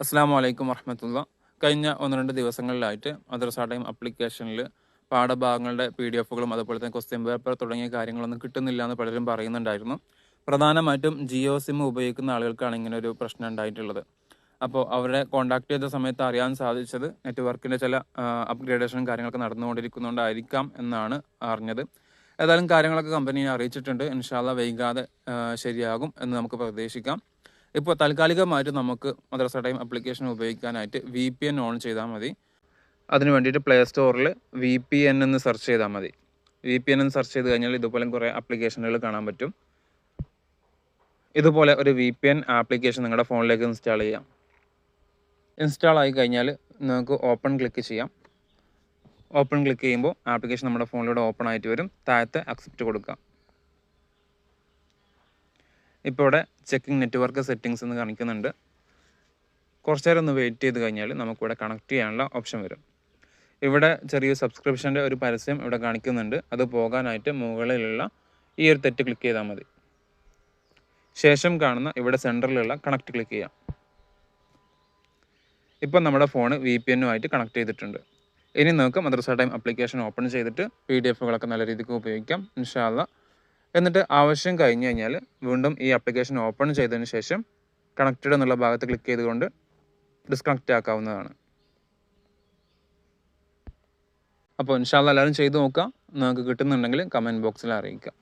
അസ്സാം വലൈക്കും വർഹമത്തുള്ള. കഴിഞ്ഞ 1-2 ദിവസങ്ങളിലായിട്ട് മദ്രസ ടൈം ആപ്ലിക്കേഷനിൽ പാഠഭാഗങ്ങളുടെ PDF-കളും അതുപോലെ തന്നെ ക്വസ്റ്റ്യൻ പേപ്പർ തുടങ്ങിയ കാര്യങ്ങളൊന്നും കിട്ടുന്നില്ല എന്ന് പലരും പറയുന്നുണ്ടായിരുന്നു. പ്രധാനമായിട്ടും ജിയോ സിം ഉപയോഗിക്കുന്ന ആളുകൾക്കാണ് ഇങ്ങനെ ഒരു പ്രശ്നം ഉണ്ടായിട്ടുള്ളത്. അപ്പോൾ അവരെ കോൺടാക്ട് ചെയ്ത സമയത്ത് അറിയാൻ സാധിച്ചത് നെറ്റ്വർക്കിൻ്റെ ചില അപ്ഗ്രേഡേഷനും കാര്യങ്ങളൊക്കെ നടന്നുകൊണ്ടിരിക്കുന്നുണ്ടായിരിക്കാം എന്നാണ് അറിഞ്ഞത്. ഏതായാലും കാര്യങ്ങളൊക്കെ കമ്പനിയെ അറിയിച്ചിട്ടുണ്ട്. ഇൻഷാ അല്ലാഹ് വൈകാതെ ശരിയാകും എന്ന് നമുക്ക് പ്രതീക്ഷിക്കാം. ഇപ്പോൾ താൽക്കാലികമായിട്ട് നമുക്ക് മദ്രസ ടൈം ആപ്ലിക്കേഷൻ ഉപയോഗിക്കാനായിട്ട് VPN ഓൺ ചെയ്താൽ മതി. അതിന് വേണ്ടിയിട്ട് പ്ലേ സ്റ്റോറിൽ VPN എന്ന് സെർച്ച് ചെയ്താൽ മതി. VPN എന്ന് സെർച്ച് ചെയ്ത് കഴിഞ്ഞാൽ ഇതുപോലെ കുറേ ആപ്ലിക്കേഷനുകൾ കാണാൻ പറ്റും. ഇതുപോലെ ഒരു VPN ആപ്ലിക്കേഷൻ നിങ്ങളുടെ ഫോണിലേക്ക് ഇൻസ്റ്റാൾ ചെയ്യാം. ഇൻസ്റ്റാൾ ആയി കഴിഞ്ഞാൽ നിങ്ങൾക്ക് ഓപ്പൺ ക്ലിക്ക് ചെയ്യാം. ഓപ്പൺ ക്ലിക്ക് ചെയ്യുമ്പോൾ ആപ്ലിക്കേഷൻ നമ്മുടെ ഫോണിലൂടെ ഓപ്പൺ ആയിട്ട് വരും. താഴത്തെ അക്സെപ്റ്റ് കൊടുക്കാം. ഇപ്പോൾ ഇവിടെ ചെക്കിംഗ് നെറ്റ്വർക്ക് സെറ്റിങ്സ് എന്ന് കാണിക്കുന്നുണ്ട്. കുറച്ച് നേരം ഒന്ന് വെയിറ്റ് ചെയ്ത് കഴിഞ്ഞാൽ നമുക്കിവിടെ കണക്ട് ചെയ്യാനുള്ള ഓപ്ഷൻ വരും. ഇവിടെ ചെറിയൊരു സബ്സ്ക്രിപ്ഷൻ്റെ ഒരു പരസ്യം ഇവിടെ കാണിക്കുന്നുണ്ട്. അത് പോകാനായിട്ട് മുകളിലുള്ള ഈ ഒരു തെറ്റ് ക്ലിക്ക് ചെയ്താൽ മതി. ശേഷം കാണുന്ന ഇവിടെ സെൻറ്ററിലുള്ള കണക്ട് ക്ലിക്ക് ചെയ്യാം. ഇപ്പം നമ്മുടെ ഫോൺ VPN-ഉമായിട്ട് കണക്ട് ചെയ്തിട്ടുണ്ട്. ഇനി നമുക്ക് മദ്രസ ടൈം ആപ്ലിക്കേഷൻ ഓപ്പൺ ചെയ്തിട്ട് PDF-കളൊക്കെ നല്ല രീതിക്ക് ഉപയോഗിക്കാം ഇൻഷാ അല്ലാഹ്. എന്നിട്ട് ആവശ്യം കഴിഞ്ഞ് കഴിഞ്ഞാൽ വീണ്ടും ഈ ആപ്ലിക്കേഷൻ ഓപ്പൺ ചെയ്തതിന് ശേഷം കണക്റ്റഡ് എന്നുള്ള ഭാഗത്ത് ക്ലിക്ക് ചെയ്തുകൊണ്ട് ഡിസ്കണക്റ്റ് ആക്കാവുന്നതാണ്. അപ്പോൾ ഇൻഷാ അല്ലാഹ് എല്ലാവരും ചെയ്ത് നോക്കാം. നിങ്ങൾക്ക് കിട്ടുന്നുണ്ടെങ്കിൽ കമൻറ്റ് ബോക്സിൽ അറിയിക്കാം.